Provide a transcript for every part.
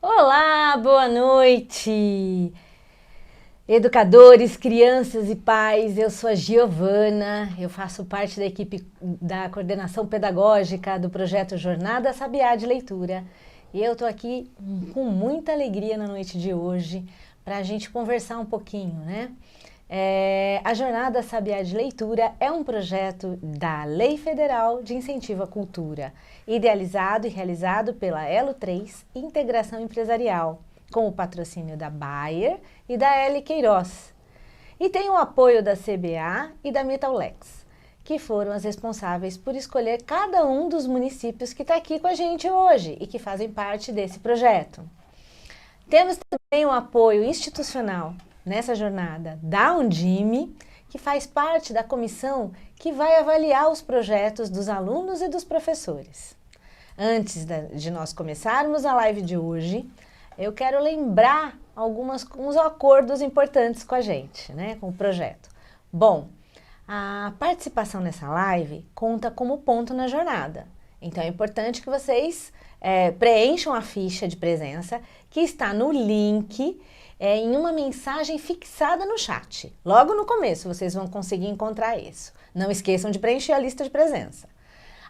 Olá, boa noite! Educadores, crianças e pais, eu sou a Giovana, eu faço parte da equipe da coordenação pedagógica do projeto Jornada Sabiá de Leitura. E eu estou aqui com muita alegria na noite de hoje para a gente conversar um pouquinho, né? A Jornada Sabiá de Leitura é um projeto da Lei Federal de Incentivo à Cultura, idealizado e realizado pela Elo 3 Integração Empresarial, com o patrocínio da Bayer e da L. Queiroz. E tem o apoio da CBA e da Metallex, que foram as responsáveis por escolher cada um dos municípios que está aqui com a gente hoje e que fazem parte desse projeto. Temos também o apoio institucional nessa jornada da Undime, que faz parte da comissão que vai avaliar os projetos dos alunos e dos professores. Antes de nós começarmos a live de hoje, eu quero lembrar uns acordos importantes com a gente, né, com o projeto. Bom, a participação nessa live conta como ponto na jornada. Então é importante que vocês preencham a ficha de presença que está no link em uma mensagem fixada no chat. Logo no começo vocês vão conseguir encontrar isso. Não esqueçam de preencher a lista de presença.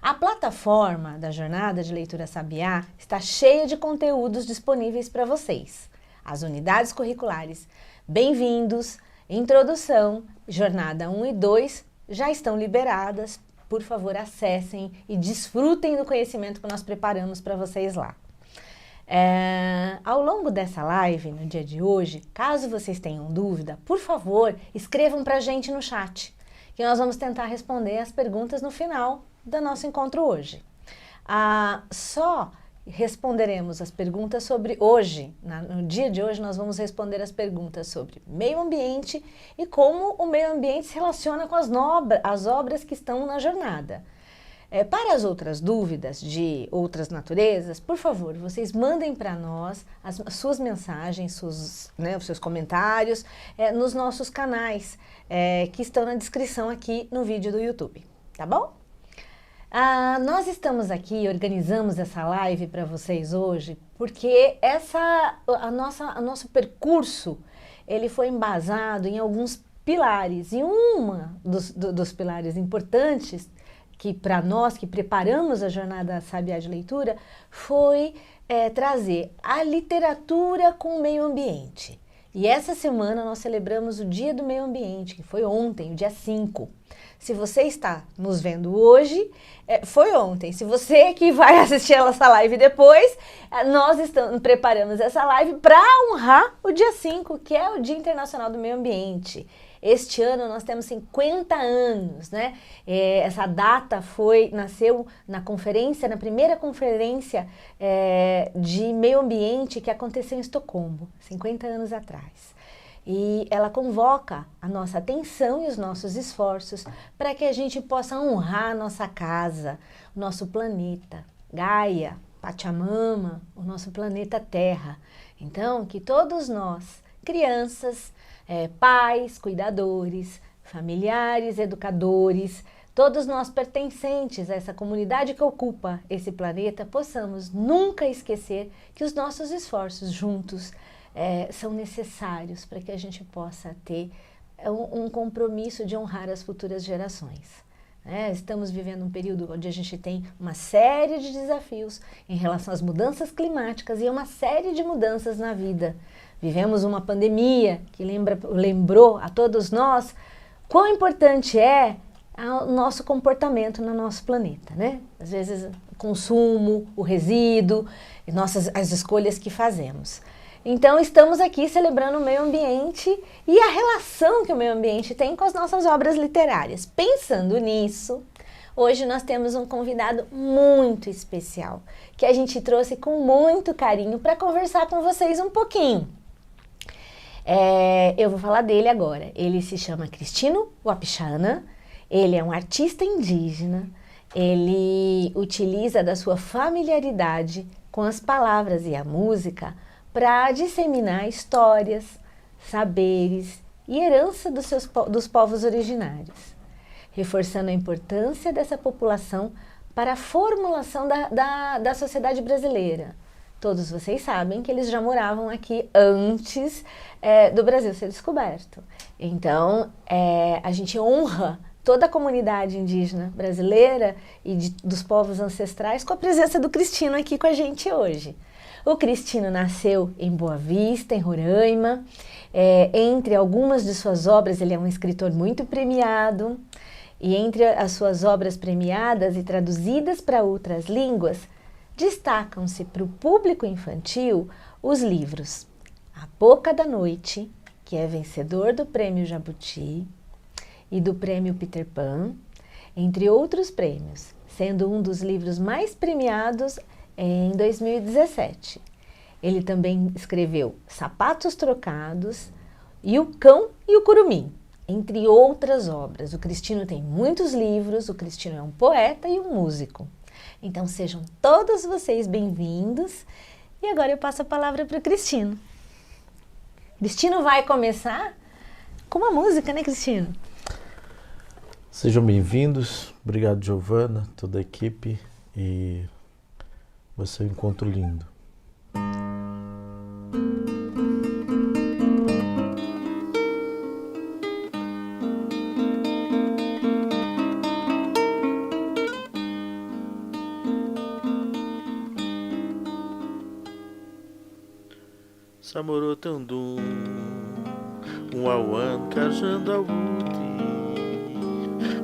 A plataforma da Jornada de Leitura Sabiá está cheia de conteúdos disponíveis para vocês. As unidades curriculares Bem-vindos, Introdução, Jornada 1 e 2 já estão liberadas. Por favor, acessem e desfrutem do conhecimento que nós preparamos para vocês lá. Ao longo dessa live, no dia de hoje, caso vocês tenham dúvida, por favor, escrevam para a gente no chat, que nós vamos tentar responder as perguntas no final do nosso encontro hoje. Só responderemos as perguntas sobre hoje, no dia de hoje nós vamos responder as perguntas sobre meio ambiente e como o meio ambiente se relaciona com as obras que estão na jornada. Para as outras dúvidas de outras naturezas, por favor, vocês mandem para nós as suas mensagens, os seus comentários nos nossos canais que estão na descrição aqui no vídeo do YouTube, tá bom? Nós estamos aqui, organizamos essa live para vocês hoje, porque o nosso percurso ele foi embasado em alguns pilares, e dos pilares importantes que para nós que preparamos a Jornada Sabiá de Leitura foi trazer a literatura com o meio ambiente. E essa semana nós celebramos o Dia do Meio Ambiente, que foi ontem, o dia 5. Se você está nos vendo hoje, foi ontem. Se você que vai assistir essa live depois, nós preparamos essa live para honrar o dia 5, que é o Dia Internacional do Meio Ambiente. Este ano nós temos 50 anos, né? Essa data nasceu na primeira conferência de meio ambiente que aconteceu em Estocolmo, 50 anos atrás. E ela convoca a nossa atenção e os nossos esforços para que a gente possa honrar a nossa casa, o nosso planeta, Gaia, Pachamama, o nosso planeta Terra. Então, que todos nós, crianças, pais, cuidadores, familiares, educadores, todos nós pertencentes a essa comunidade que ocupa esse planeta, possamos nunca esquecer que os nossos esforços juntos são necessários para que a gente possa ter um compromisso de honrar as futuras gerações. Estamos vivendo um período onde a gente tem uma série de desafios em relação às mudanças climáticas e uma série de mudanças na vida. Vivemos uma pandemia que lembrou a todos nós quão importante é o nosso comportamento no nosso planeta, né? Às vezes o consumo, o resíduo, as escolhas que fazemos. Então estamos aqui celebrando o meio ambiente e a relação que o meio ambiente tem com as nossas obras literárias. Pensando nisso, hoje nós temos um convidado muito especial, que a gente trouxe com muito carinho para conversar com vocês um pouquinho. Eu vou falar dele agora. Ele se chama Cristino Wapichana, ele é um artista indígena, ele utiliza da sua familiaridade com as palavras e a música para disseminar histórias, saberes e herança dos povos originários, reforçando a importância dessa população para a formulação da sociedade brasileira, Todos vocês sabem que eles já moravam aqui antes do Brasil ser descoberto. Então, a gente honra toda a comunidade indígena brasileira e dos povos ancestrais com a presença do Cristino aqui com a gente hoje. O Cristino nasceu em Boa Vista, em Roraima. Entre algumas de suas obras, ele é um escritor muito premiado. E entre as suas obras premiadas e traduzidas para outras línguas, destacam-se para o público infantil os livros A Boca da Noite, que é vencedor do Prêmio Jabuti e do Prêmio Peter Pan, entre outros prêmios, sendo um dos livros mais premiados em 2017. Ele também escreveu Sapatos Trocados e O Cão e o Curumim, entre outras obras. O Cristino tem muitos livros, o Cristino é um poeta e um músico. Então sejam todos vocês bem-vindos. E agora eu passo a palavra para o Cristino. Cristino vai começar com uma música, né, Cristino? Sejam bem-vindos. Obrigado, Giovana, toda a equipe. E vai ser um encontro lindo. Samoro tandum, auan cajando a uti,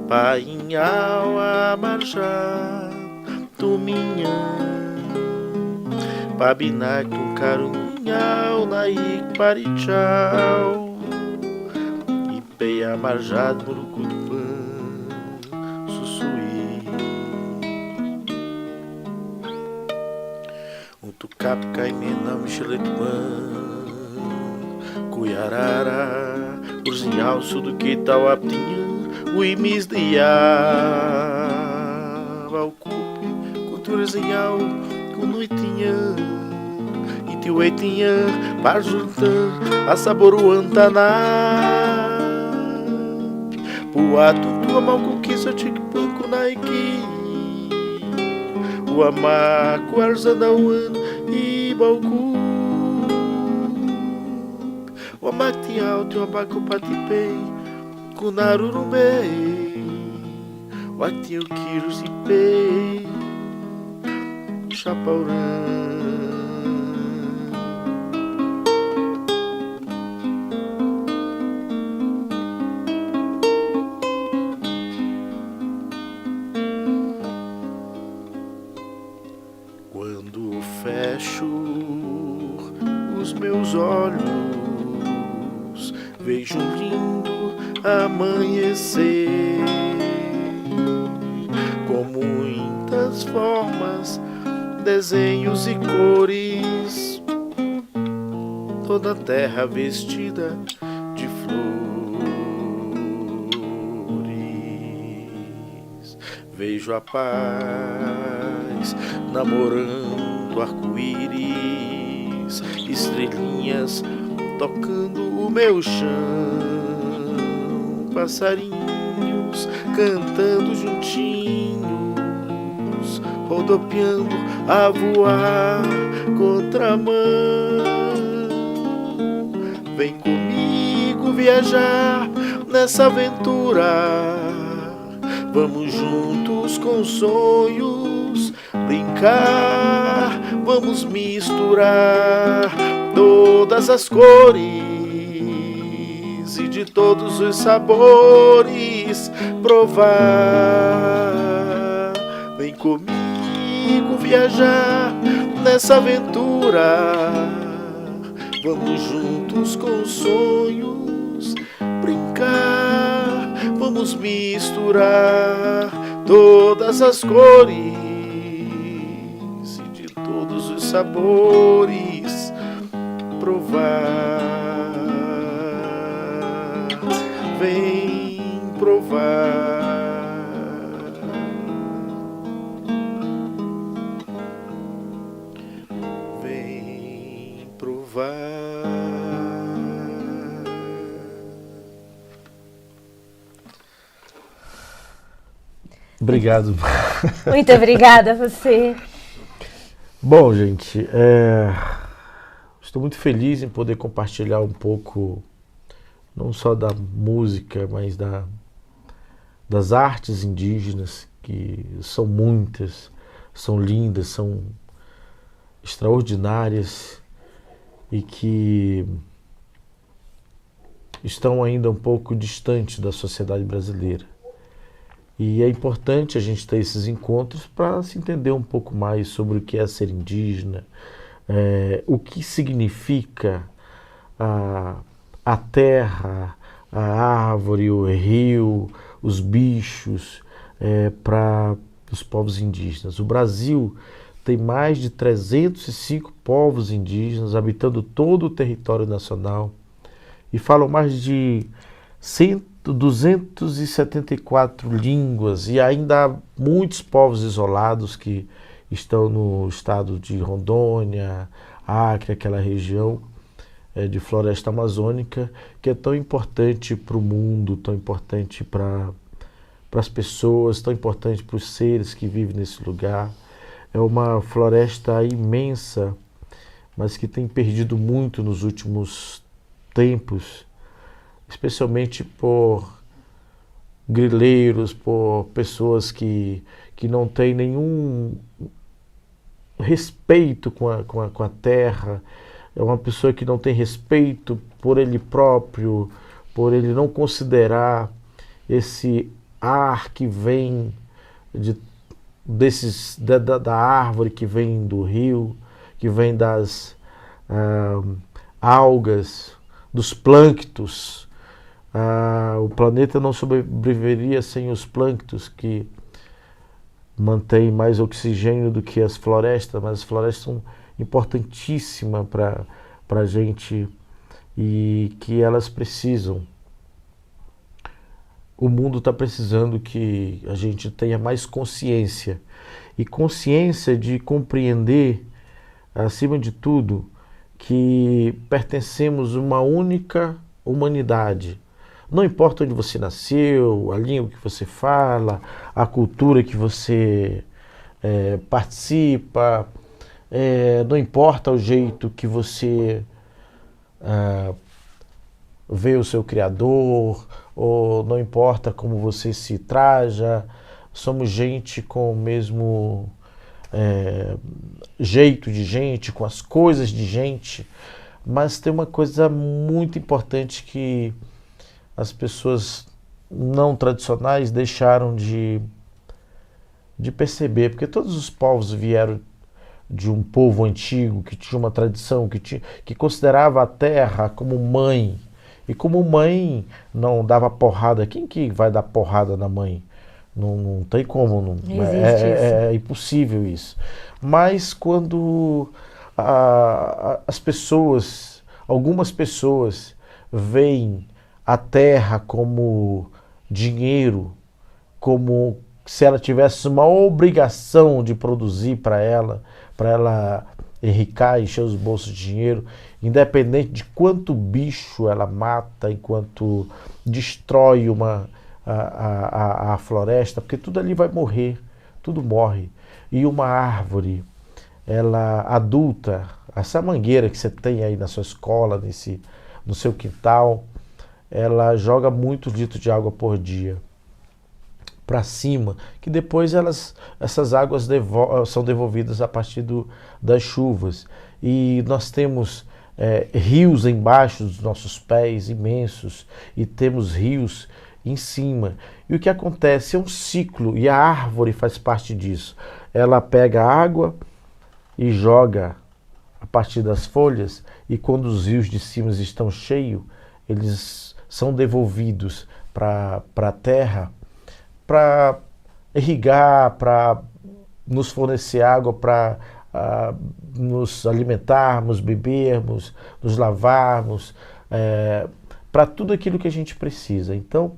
painhau a marchar, tuminhã, babinai tum carunhau, naik parichau, ipei a marjado murucutupã, sussuí. Tucap, caimena, micheletupã, Cuiarara, Urzinhal, Suduquetau, Aptinhã, Uimis de Iá, Valcupe, Culturazinhal, Cunuitinhã, Itiuetinhã, Parjuntã, Assaboruantaná, Puatu, Tua Malcuquiça, Tiquipanco, Naiki, Uamaco, Arzanauan, Ibalcu, Uamactial, Tuabaco, Patipei, Cunarurubei, Uatiu, Quiros, Ipei, Chapaurã. Quando fecho os meus olhos, vejo um lindo amanhecer, com muitas formas, desenhos e cores, toda a terra vestida de flores. Vejo a paz namorando arco-íris, estrelinhas tocando o meu chão, passarinhos cantando juntinhos, rodopiando a voar contramão. Vem comigo viajar nessa aventura, vamos juntos com sonhos brincar, vamos misturar todas as cores e de todos os sabores provar. Vem comigo viajar nessa aventura, vamos juntos com sonhos brincar, vamos misturar todas as cores e de todos os sabores provar. Vem provar. Vem provar. Obrigado. Muito obrigada a você. Bom, gente, estou muito feliz em poder compartilhar um pouco, não só da música, mas das artes indígenas, que são muitas, são lindas, são extraordinárias e que estão ainda um pouco distantes da sociedade brasileira. E é importante a gente ter esses encontros para se entender um pouco mais sobre o que é ser indígena, o que significa a terra, a árvore, o rio, os bichos para os povos indígenas. O Brasil tem mais de 305 povos indígenas habitando todo o território nacional e falam mais de 274 línguas, e ainda há muitos povos isolados que estão no estado de Rondônia, Acre, aquela região de floresta amazônica, que é tão importante para o mundo, tão importante para as pessoas, tão importante para os seres que vivem nesse lugar. É uma floresta imensa, mas que tem perdido muito nos últimos tempos, especialmente por grileiros, por pessoas que não têm nenhum respeito com a terra. É uma pessoa que não tem respeito por ele próprio, por ele não considerar esse ar que vem da árvore, que vem do rio, que vem das algas, dos plânctons. O planeta não sobreviveria sem os plânctons, que mantêm mais oxigênio do que as florestas, mas as florestas são importantíssimas para a gente e que elas precisam. O mundo está precisando que a gente tenha mais consciência, e consciência de compreender, acima de tudo, que pertencemos a uma única humanidade. Não importa onde você nasceu, a língua que você fala, a cultura que você participa, não importa o jeito que você vê o seu Criador, ou não importa como você se traja, somos gente com o mesmo jeito de gente, com as coisas de gente, mas tem uma coisa muito importante que as pessoas não tradicionais deixaram de perceber, porque todos os povos vieram de um povo antigo que tinha uma tradição, que considerava a terra como mãe, e como mãe não dava porrada. Quem que vai dar porrada na mãe? Não tem como, não existe isso. É impossível isso. Mas quando as pessoas, algumas pessoas, veem a terra como dinheiro, como se ela tivesse uma obrigação de produzir para ela enricar, encher os bolsos de dinheiro, independente de quanto bicho ela mata, enquanto destrói a floresta, porque tudo ali vai morrer, tudo morre. E uma árvore, ela adulta, essa mangueira que você tem aí na sua escola, no seu quintal, ela joga muitos litros de água por dia para cima, que depois essas águas são devolvidas a partir das chuvas. E nós temos rios embaixo dos nossos pés imensos, e temos rios em cima. E o que acontece é um ciclo, e a árvore faz parte disso. Ela pega a água e joga a partir das folhas, e quando os rios de cima estão cheios, eles são devolvidos para a terra, para irrigar, para nos fornecer água, para nos alimentarmos, bebermos, nos lavarmos, para tudo aquilo que a gente precisa. Então,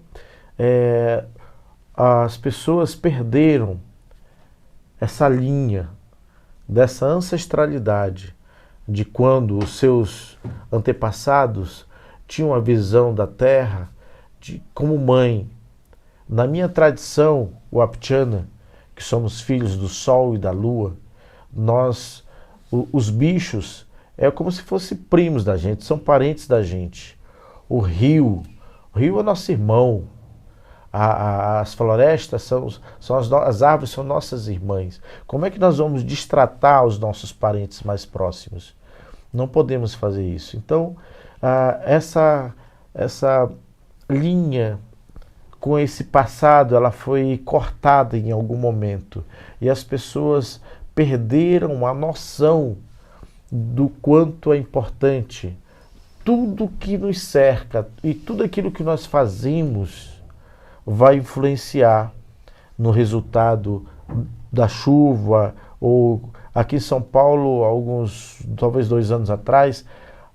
as pessoas perderam essa linha dessa ancestralidade de quando os seus antepassados tinham a visão da terra como mãe. Na minha tradição, o Wapchana, que somos filhos do sol e da lua, nós Os bichos é como se fossem primos da gente, são parentes da gente. O rio é nosso irmão. As florestas as árvores são nossas irmãs. Como é que nós vamos destratar os nossos parentes mais próximos? Não podemos fazer isso. Então, essa linha com esse passado, ela foi cortada em algum momento. E as pessoas perderam a noção do quanto é importante tudo que nos cerca e tudo aquilo que nós fazemos vai influenciar no resultado da chuva. Ou aqui em São Paulo, talvez 2 anos atrás,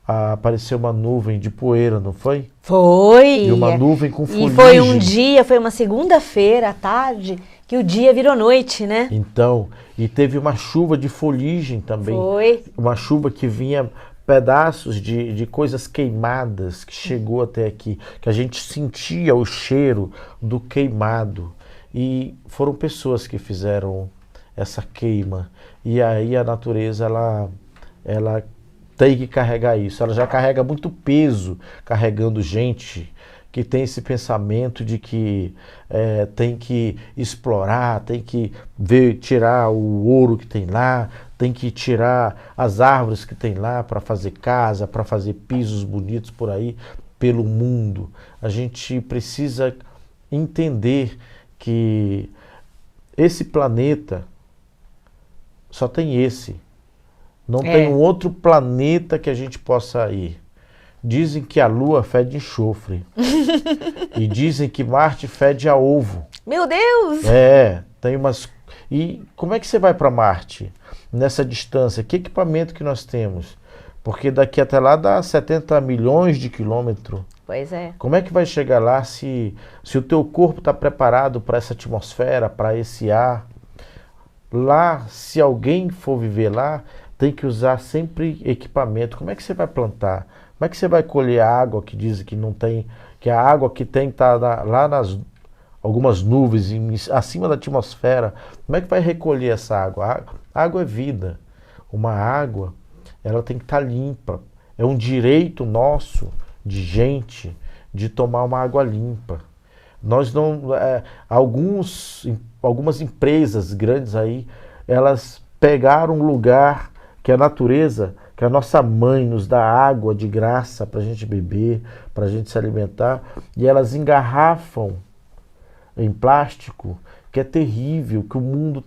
apareceu uma nuvem de poeira, não foi? Foi! E uma nuvem com E fuligem. foi uma segunda-feira à tarde, que o dia virou noite, né? Então, e teve uma chuva de fuligem também. Foi. Uma chuva que vinha pedaços de coisas queimadas, que chegou até aqui, que a gente sentia o cheiro do queimado. E foram pessoas que fizeram essa queima. E aí a natureza, ela tem que carregar isso. Ela já carrega muito peso, carregando gente que tem esse pensamento de que tem que explorar, tem que tirar o ouro que tem lá, tem que tirar as árvores que tem lá para fazer casa, para fazer pisos bonitos por aí, pelo mundo. A gente precisa entender que esse planeta só tem esse. Não tem um outro planeta que a gente possa ir. Dizem que a Lua fede enxofre. E dizem que Marte fede a ovo. Meu Deus! Tem umas... E como é que você vai para Marte? Nessa distância, que equipamento que nós temos? Porque daqui até lá dá 70 milhões de quilômetros. Pois é. Como é que vai chegar lá se o teu corpo está preparado para essa atmosfera, para esse ar? Lá, se alguém for viver lá, tem que usar sempre equipamento. Como é que você vai plantar? Como é que você vai colher a água que dizem que não tem, que a água que tem está lá nas algumas nuvens, acima da atmosfera? Como é que vai recolher essa água? A água é vida. Uma água, ela tem que estar limpa. É um direito nosso, de gente, de tomar uma água limpa. Nós não... algumas empresas grandes aí, elas pegaram um lugar que a natureza, que a nossa mãe nos dá água de graça para a gente beber, para a gente se alimentar, e elas engarrafam em plástico, que é terrível, que o mundo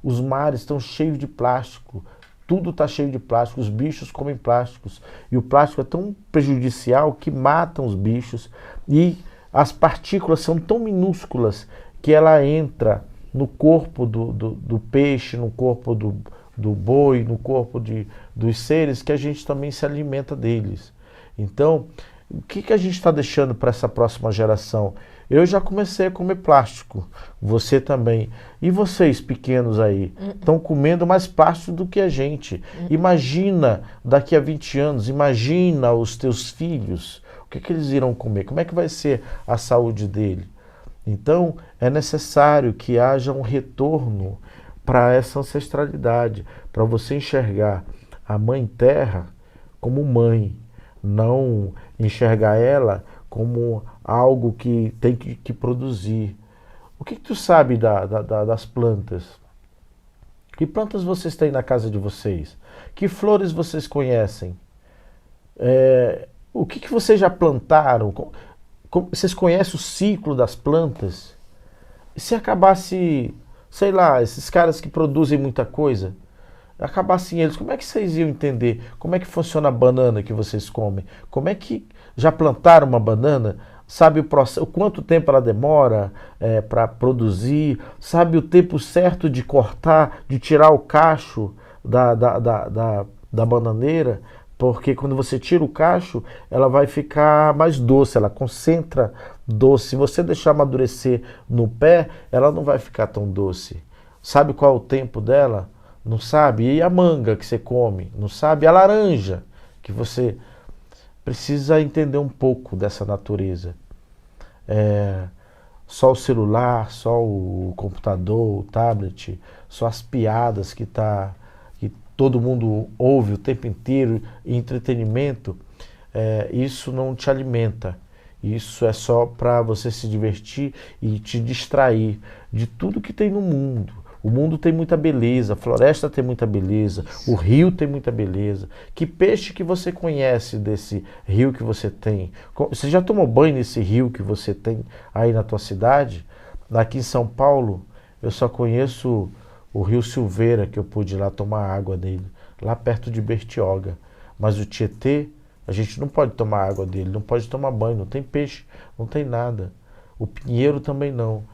os mares estão cheios de plástico, tudo está cheio de plástico, os bichos comem plásticos, e o plástico é tão prejudicial que matam os bichos, e as partículas são tão minúsculas que ela entra no corpo do peixe, no corpo do boi, no corpo dos seres, que a gente também se alimenta deles. Então, o que a gente está deixando para essa próxima geração? Eu já comecei a comer plástico, você também. E vocês, pequenos aí, estão comendo mais plástico do que a gente. Imagina, daqui a 20 anos, imagina os teus filhos, o que eles irão comer? Como é que vai ser a saúde dele? Então, é necessário que haja um retorno para essa ancestralidade, para você enxergar a Mãe Terra como mãe, não enxergar ela como algo que tem que produzir. O que tu sabe das plantas? Que plantas vocês têm na casa de vocês? Que flores vocês conhecem? O que vocês já plantaram? Vocês conhecem o ciclo das plantas? E se acabasse, sei lá, esses caras que produzem muita coisa, acabassem eles, como é que vocês iam entender? Como é que funciona a banana que vocês comem? Como é que já plantaram uma banana? Sabe o processo, quanto tempo ela demora para produzir? Sabe o tempo certo de cortar, de tirar o cacho da bananeira? Porque quando você tira o cacho, ela vai ficar mais doce, ela concentra doce. Se você deixar amadurecer no pé, ela não vai ficar tão doce. Sabe qual é o tempo dela? Não sabe? E a manga que você come? Não sabe? A laranja, que você precisa entender um pouco dessa natureza. Só o celular, só o computador, o tablet, só as piadas que todo mundo ouve o tempo inteiro, e entretenimento, isso não te alimenta. Isso é só para você se divertir e te distrair de tudo que tem no mundo. O mundo tem muita beleza, a floresta tem muita beleza, o rio tem muita beleza. Que peixe que você conhece desse rio que você tem? Você já tomou banho nesse rio que você tem aí na tua cidade? Aqui em São Paulo, eu só conheço o Rio Silveira, que eu pude ir lá tomar água dele, lá perto de Bertioga. Mas o Tietê, a gente não pode tomar água dele, não pode tomar banho, não tem peixe, não tem nada. O Pinheiro também não.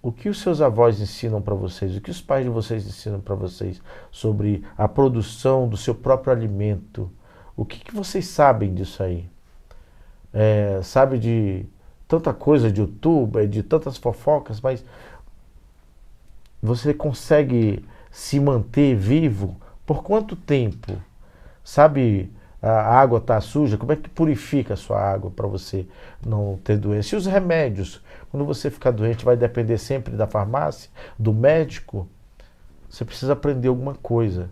O que os seus avós ensinam para vocês, o que os pais de vocês ensinam para vocês sobre a produção do seu próprio alimento? O que vocês sabem disso aí? Sabe de tanta coisa de YouTube, de tantas fofocas, mas você consegue se manter vivo por quanto tempo? Sabe, a água está suja, como é que purifica a sua água para você não ter doença? E os remédios? Quando você ficar doente, vai depender sempre da farmácia, do médico? Você precisa aprender alguma coisa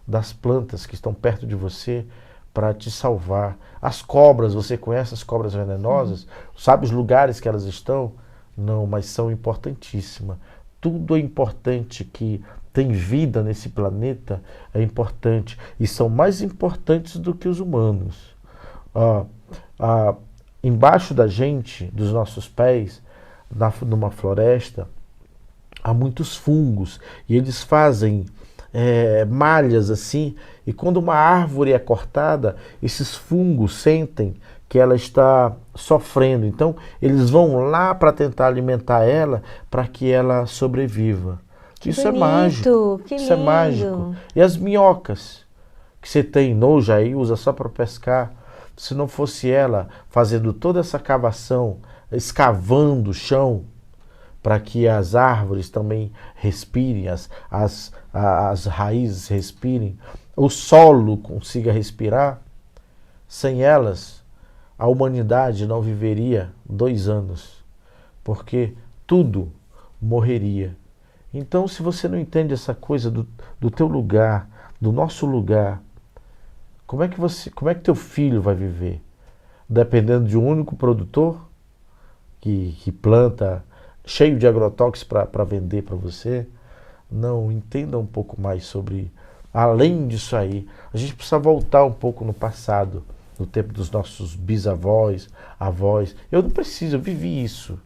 das plantas que estão perto de você para te salvar. As cobras, você conhece as cobras venenosas? Sabe os lugares que elas estão? Não, mas são importantíssimas. Tudo é importante que tem vida nesse planeta, é importante. E são mais importantes do que os humanos. Embaixo da gente, dos nossos pés, numa floresta, há muitos fungos. E eles fazem malhas assim. E quando uma árvore é cortada, esses fungos sentem que ela está sofrendo. Então, eles vão lá para tentar alimentar ela, para que ela sobreviva. Isso bonito, é mágico. que Isso é lindo. mágico. E as minhocas que você tem nojo aí, usa só para pescar. Se não fosse ela fazendo toda essa cavação, escavando o chão, para que as árvores também respirem, as raízes respirem, o solo consiga respirar, sem elas, a humanidade não viveria 2 anos, porque tudo morreria. Então, se você não entende essa coisa do teu lugar, do nosso lugar, como é que teu filho vai viver? Dependendo de um único produtor que planta cheio de agrotóxicos para vender para você? Não, entenda um pouco mais sobre, além disso aí. A gente precisa voltar um pouco no passado, no tempo dos nossos bisavós, avós. Eu não preciso, eu vivi isso.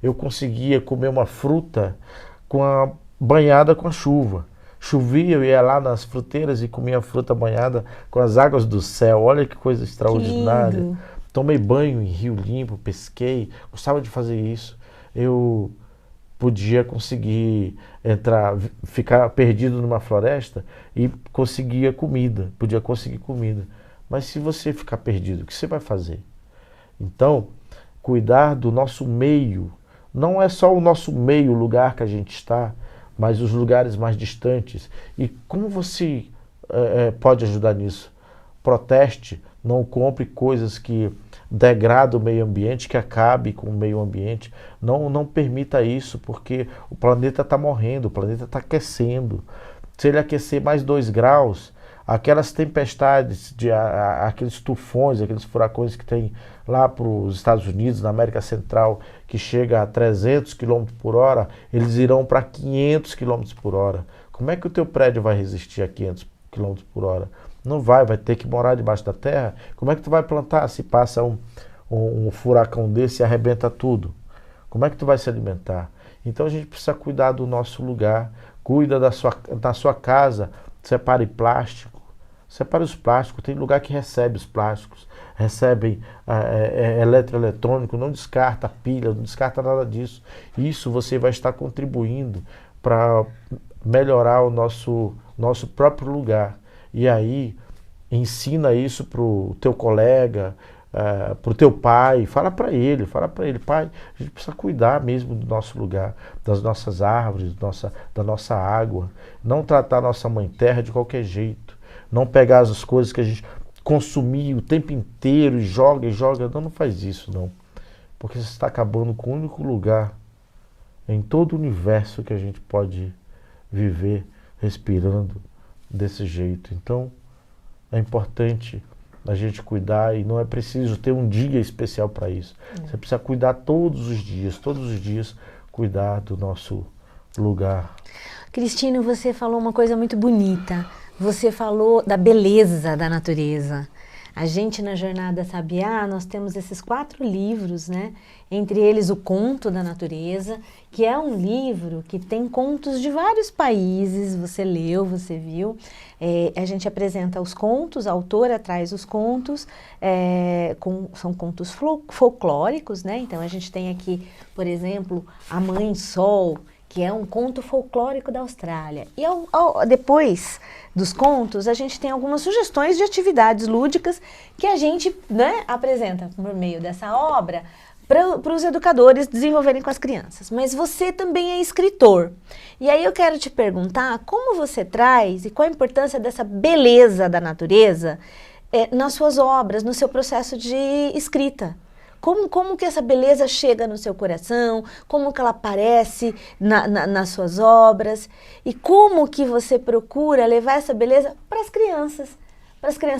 Eu conseguia comer uma fruta banhada com a chuva. Chovia, eu ia lá nas fruteiras e comia a fruta banhada com as águas do céu. Olha que coisa extraordinária. Lindo. Tomei banho em rio limpo, pesquei, gostava de fazer isso. Eu podia conseguir ficar perdido numa floresta e podia conseguir comida. Mas se você ficar perdido, o que você vai fazer? Então, cuidar do nosso meio, não é só o nosso meio, o lugar que a gente está, mas os lugares mais distantes. E como você pode ajudar nisso? Proteste, não compre coisas que degradam o meio ambiente, que acabe com o meio ambiente. Não permita isso, porque o planeta está morrendo, o planeta está aquecendo. Se ele aquecer mais 2 graus, aquelas tempestades, aqueles tufões, aqueles furacões que tem lá para os Estados Unidos, na América Central, que chega a 300 km por hora, eles irão para 500 km por hora. Como é que o teu prédio vai resistir a 500 km por hora? Não vai ter que morar debaixo da terra. Como é que tu vai plantar se passa um furacão desse e arrebenta tudo? Como é que tu vai se alimentar? Então a gente precisa cuidar do nosso lugar. Cuida da sua casa, separe plástico. Separe os plásticos. Tem lugar que recebe os plásticos. Recebe eletroeletrônico, não descarta pilha, não descarta nada disso. Isso você vai estar contribuindo para melhorar o nosso próprio lugar. E aí, ensina isso para o teu colega, para o teu pai, fala para ele, pai, a gente precisa cuidar mesmo do nosso lugar, das nossas árvores, da nossa água, não tratar a nossa mãe terra de qualquer jeito, não pegar as coisas que a gente consumir o tempo inteiro e joga, não faz isso não, porque você está acabando com o único lugar em todo o universo que a gente pode viver respirando, desse jeito. Então, é importante a gente cuidar e não é preciso ter um dia especial para isso. Você precisa cuidar todos os dias cuidar do nosso lugar. Cristino, você falou uma coisa muito bonita. Você falou da beleza da natureza. A gente na Jornada Sabiá, nós temos esses 4 livros, né? Entre eles o Conto da Natureza, que é um livro que tem contos de vários países, você leu, você viu. A gente apresenta os contos, a autora traz os contos, são contos folclóricos, né? Então a gente tem aqui, por exemplo, A Mãe Sol, que é um conto folclórico da Austrália. E depois dos contos, a gente tem algumas sugestões de atividades lúdicas que a gente, né, apresenta por meio dessa obra para os educadores desenvolverem com as crianças. Mas você também é escritor. E aí eu quero te perguntar como você traz e qual a importância dessa beleza da natureza nas suas obras, no seu processo de escrita. Como que essa beleza chega no seu coração, como que ela aparece nas suas obras e como que você procura levar essa beleza para as crianças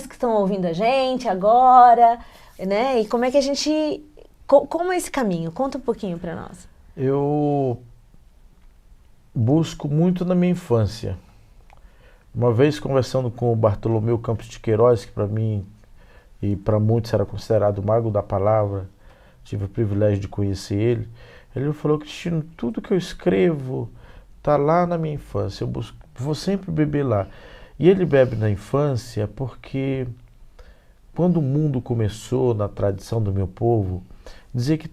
que estão ouvindo a gente agora, né? E como é que a gente... Como é esse caminho? Conta um pouquinho para nós. Eu busco muito na minha infância. Uma vez conversando com o Bartolomeu Campos de Queiroz, que para mim e para muitos era considerado o mago da palavra, tive o privilégio de conhecer ele. Ele falou: Cristino, tudo que eu escrevo está lá na minha infância, vou sempre beber lá. E ele bebe na infância porque quando o mundo começou, na tradição do meu povo, dizia que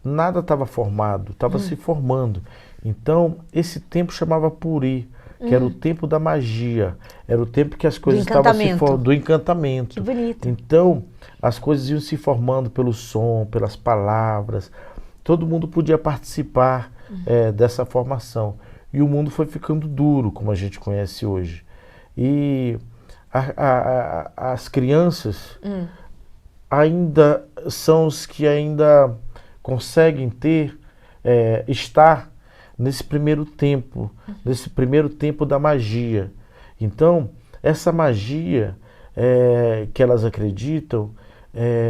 nada estava formado, estava se formando. Então, esse tempo chamava Puri, que era o tempo da magia, era o tempo que as coisas estavam se formando, do encantamento. Que bonito. Então, as coisas iam se formando pelo som, pelas palavras, todo mundo podia participar dessa formação. E o mundo foi ficando duro, como a gente conhece hoje. E as crianças ainda são os que ainda conseguem estar nesse primeiro tempo da magia. Então, essa magia que elas acreditam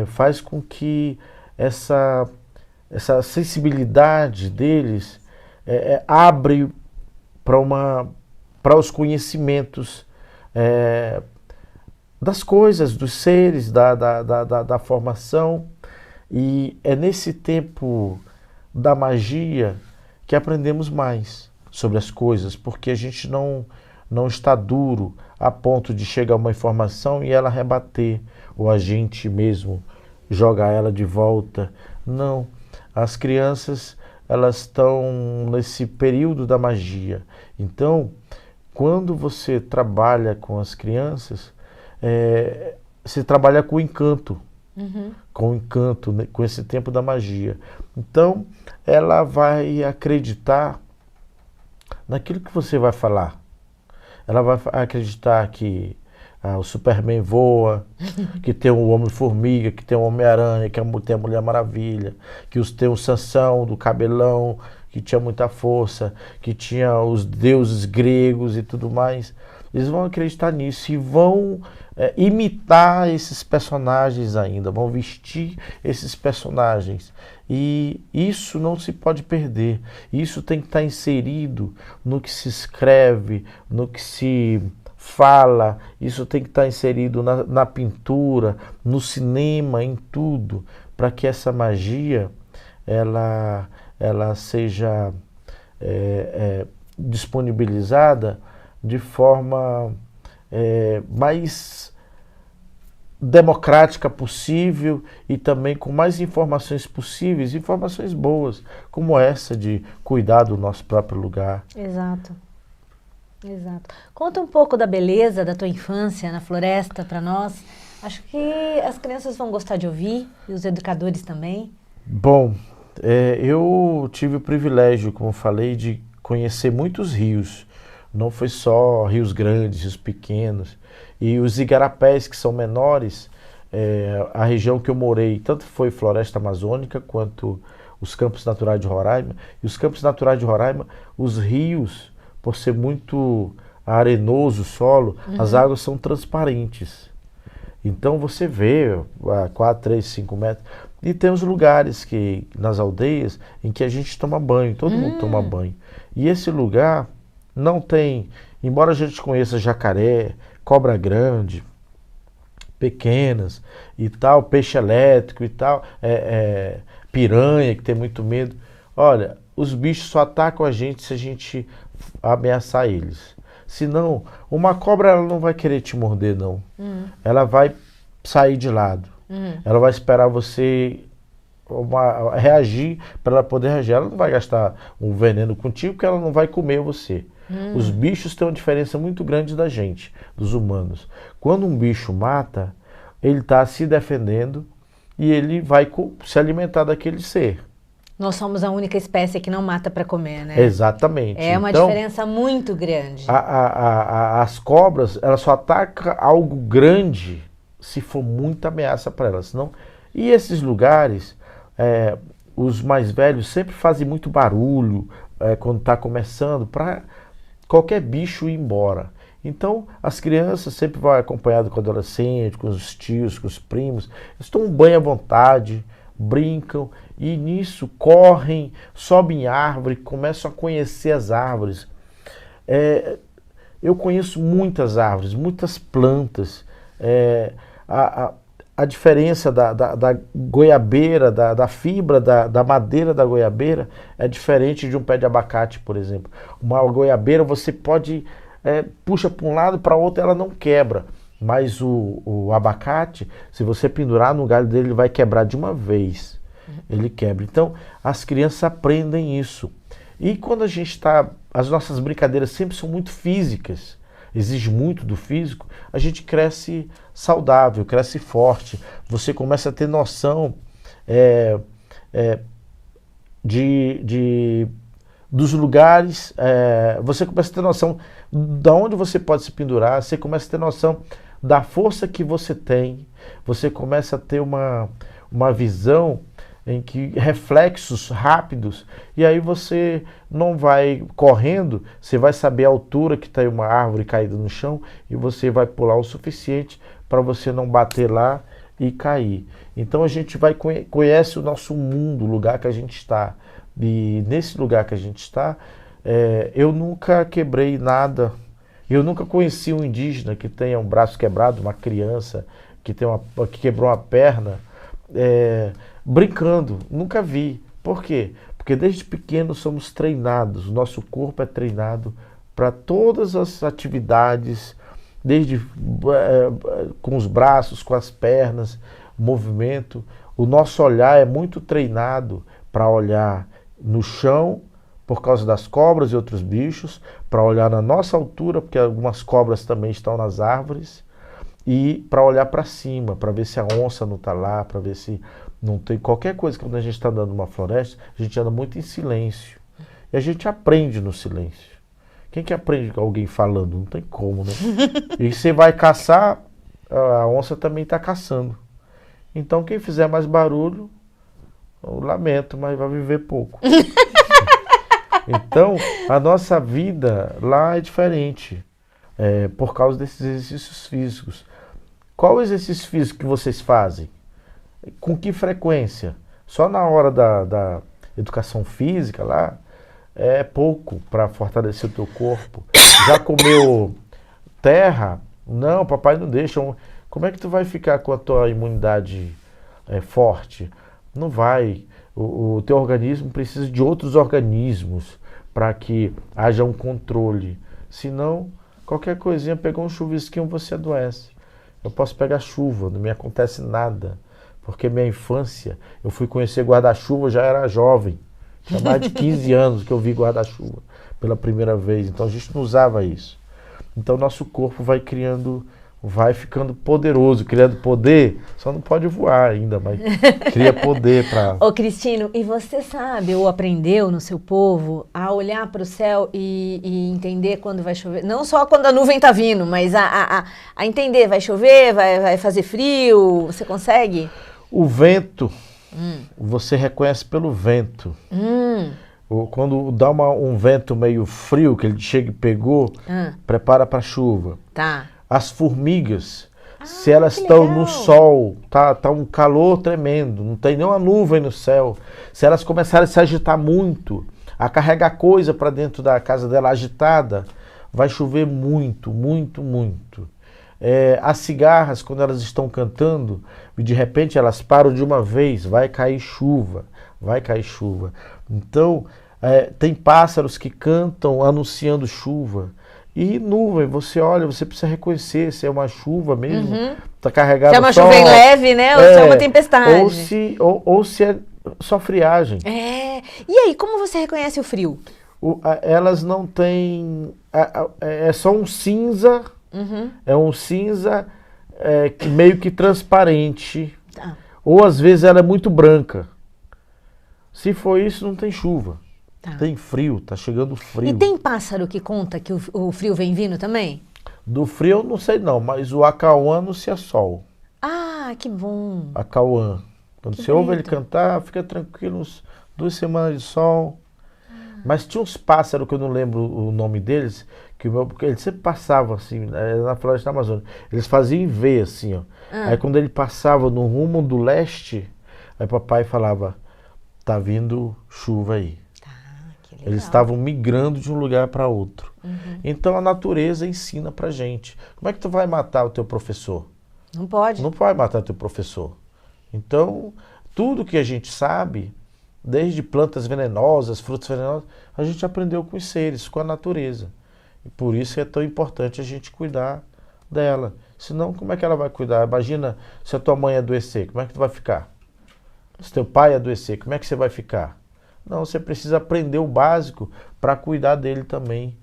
faz com que essa sensibilidade deles abre para os conhecimentos das coisas, dos seres, da formação. E é nesse tempo da magia que aprendemos mais sobre as coisas, porque a gente não está duro a ponto de chegar uma informação e ela rebater, ou a gente mesmo jogar ela de volta. Não, as crianças, elas estão nesse período da magia. Então, quando você trabalha com as crianças, você trabalha com encanto. Com encanto, né, com esse tempo da magia. Então, ela vai acreditar naquilo que você vai falar. Ela vai acreditar que o Superman voa, que tem o Homem-Formiga, que tem o Homem-Aranha, que tem a Mulher Maravilha, que tem o Sansão do cabelão, que tinha muita força, que tinha os deuses gregos e tudo mais. Eles vão acreditar nisso e vão imitar esses personagens ainda, vão vestir esses personagens. E isso não se pode perder. Isso tem que estar inserido no que se escreve, no que se fala. Isso tem que estar inserido na pintura, no cinema, em tudo, para que essa magia ela seja disponibilizada de forma mais democrática possível e também com mais informações possíveis, informações boas, como essa de cuidar do nosso próprio lugar. Exato. Conta um pouco da beleza da tua infância na floresta para nós. Acho que as crianças vão gostar de ouvir e os educadores também. Bom, eu tive o privilégio, como falei, de conhecer muitos rios. Não foi só rios grandes, rios pequenos. E os igarapés, que são menores, a região que eu morei, tanto foi floresta amazônica, quanto os campos naturais de Roraima. E os campos naturais de Roraima, os rios, por ser muito arenoso o solo, as águas são transparentes. Então você vê a 4, 3, 5 metros. E temos lugares nas aldeias em que a gente toma banho, todo mundo toma banho. E esse lugar não tem, embora a gente conheça jacaré, cobra grande, pequenas e tal, peixe elétrico e tal, piranha que tem muito medo. Olha, os bichos só atacam a gente se a gente ameaçar eles. Senão, uma cobra ela não vai querer te morder, não. Ela vai sair de lado. Ela vai esperar você reagir para ela poder reagir. Ela não vai gastar um veneno contigo porque ela não vai comer você. Os bichos têm uma diferença muito grande da gente, dos humanos. Quando um bicho mata, ele está se defendendo e ele vai se alimentar daquele ser. Nós somos a única espécie que não mata para comer, né? Exatamente. É uma diferença muito grande. As cobras, elas só atacam algo grande se for muita ameaça para elas. Senão, e esses lugares, os mais velhos sempre fazem muito barulho quando está começando, para qualquer bicho ir embora. Então, as crianças sempre vão acompanhadas com o adolescente, com os tios, com os primos. Eles tomam banho à vontade, brincam e nisso correm, sobem em árvore, começam a conhecer as árvores. Eu conheço muitas árvores, muitas plantas. A diferença da goiabeira, da fibra da madeira da goiabeira é diferente de um pé de abacate, por exemplo. Uma goiabeira você pode puxa para um lado, para o outro ela não quebra. Mas o abacate, se você pendurar no galho dele, ele vai quebrar de uma vez. Ele quebra. Então, as crianças aprendem isso. E quando a gente está... As nossas brincadeiras sempre são muito físicas. Exige muito do físico. A gente cresce saudável, cresce forte. Você começa a ter noção dos lugares. Você começa a ter noção de onde você pode se pendurar. Você começa a ter noção da força que você tem. Você começa a ter uma visão em que reflexos rápidos, e aí você não vai correndo, você vai saber a altura que está uma árvore caída no chão e você vai pular o suficiente para você não bater lá e cair. Então a gente conhece o nosso mundo, o lugar que a gente está. E nesse lugar que a gente está, eu nunca quebrei nada. Eu nunca conheci um indígena que tenha um braço quebrado, uma criança que quebrou uma perna, brincando. Nunca vi. Por quê? Porque desde pequeno somos treinados, o nosso corpo é treinado para todas as atividades, desde com os braços, com as pernas, movimento. O nosso olhar é muito treinado para olhar no chão, por causa das cobras e outros bichos, para olhar na nossa altura, porque algumas cobras também estão nas árvores, e para olhar para cima, para ver se a onça não está lá, para ver se não tem qualquer coisa. Quando a gente está andando numa floresta, a gente anda muito em silêncio. E a gente aprende no silêncio. Quem que aprende com alguém falando? Não tem como, né? E você vai caçar, a onça também está caçando. Então quem fizer mais barulho, eu lamento, mas vai viver pouco. Então, a nossa vida lá é diferente, por causa desses exercícios físicos. Qual o exercício físico que vocês fazem? Com que frequência? Só na hora da educação física lá, é pouco para fortalecer o teu corpo. Já comeu terra? Não, papai não deixa. Como é que tu vai ficar com a tua imunidade forte? Não vai. O teu organismo precisa de outros organismos para que haja um controle. Senão, qualquer coisinha, pegou um chuvisquinho, você adoece. Eu posso pegar chuva, não me acontece nada. Porque minha infância, eu fui conhecer guarda-chuva, já era jovem. Tinha mais de 15 anos que eu vi guarda-chuva pela primeira vez. Então a gente não usava isso. Então nosso corpo vai ficando poderoso, criando poder. Só não pode voar ainda, mas cria poder para... Ô Cristino, e você sabe ou aprendeu no seu povo a olhar para o céu e entender quando vai chover? Não só quando a nuvem está vindo, mas a entender, vai chover, vai fazer frio, você consegue? O vento, você reconhece pelo vento. Quando dá um vento meio frio, que ele chega e pegou, prepara para chuva. Tá. As formigas, se elas estão no sol, tá um calor tremendo, não tem nenhuma nuvem no céu. Se elas começarem a se agitar muito, a carregar coisa para dentro da casa dela agitada, vai chover muito, muito, muito. As cigarras, quando elas estão cantando, e de repente elas param de uma vez, vai cair chuva, vai cair chuva. Então, tem pássaros que cantam anunciando chuva. E nuvem, você olha, você precisa reconhecer se é uma chuva mesmo, está carregado. Se é uma chuva em leve, né? Ou se é uma tempestade. Ou se é só friagem. E aí, como você reconhece o frio? Elas não têm... É só um cinza, é um cinza meio que transparente. Tá. Ou às vezes ela é muito branca. Se for isso, não tem chuva. Tá. Tem frio, tá chegando frio. E tem pássaro que conta que o frio vem vindo também? Do frio eu não sei não, mas o acauã anuncia sol. Ah, que bom. Acauã. Quando você ouve ele cantar, fica tranquilo, 2 semanas de sol. Mas tinha uns pássaros que eu não lembro o nome deles, porque eles sempre passavam assim, na floresta da Amazônia. Eles faziam em V assim, ó. Aí quando ele passava no rumo do leste, aí papai falava, tá vindo chuva aí. Eles estavam migrando de um lugar para outro. Então a natureza ensina pra gente. Como é que tu vai matar o teu professor? Não pode. Não pode matar o teu professor. Então, tudo que a gente sabe, desde plantas venenosas, frutos venenosos, a gente aprendeu com os seres, com a natureza. E por isso é tão importante a gente cuidar dela. Senão, como é que ela vai cuidar? Imagina se a tua mãe adoecer, como é que tu vai ficar? Se teu pai adoecer, como é que você vai ficar? Não, você precisa aprender o básico para cuidar dele também,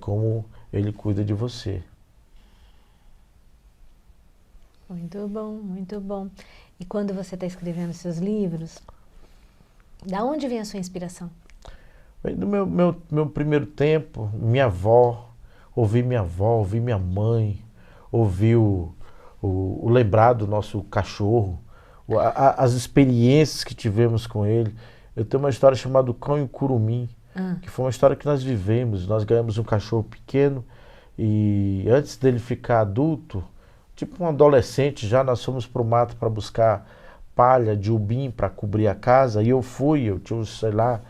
como ele cuida de você. Muito bom, muito bom. E quando você está escrevendo seus livros, da onde vem a sua inspiração? Vem do meu primeiro tempo, minha avó, ouvi minha mãe, ouvi o lembrar do nosso cachorro, as experiências que tivemos com ele. Eu tenho uma história chamada O Cão e o Curumim, que foi uma história que nós vivemos. Nós ganhamos um cachorro pequeno e antes dele ficar adulto, tipo um adolescente já, nós fomos para o mato para buscar palha de ubim para cobrir a casa. E eu tinha, sei lá,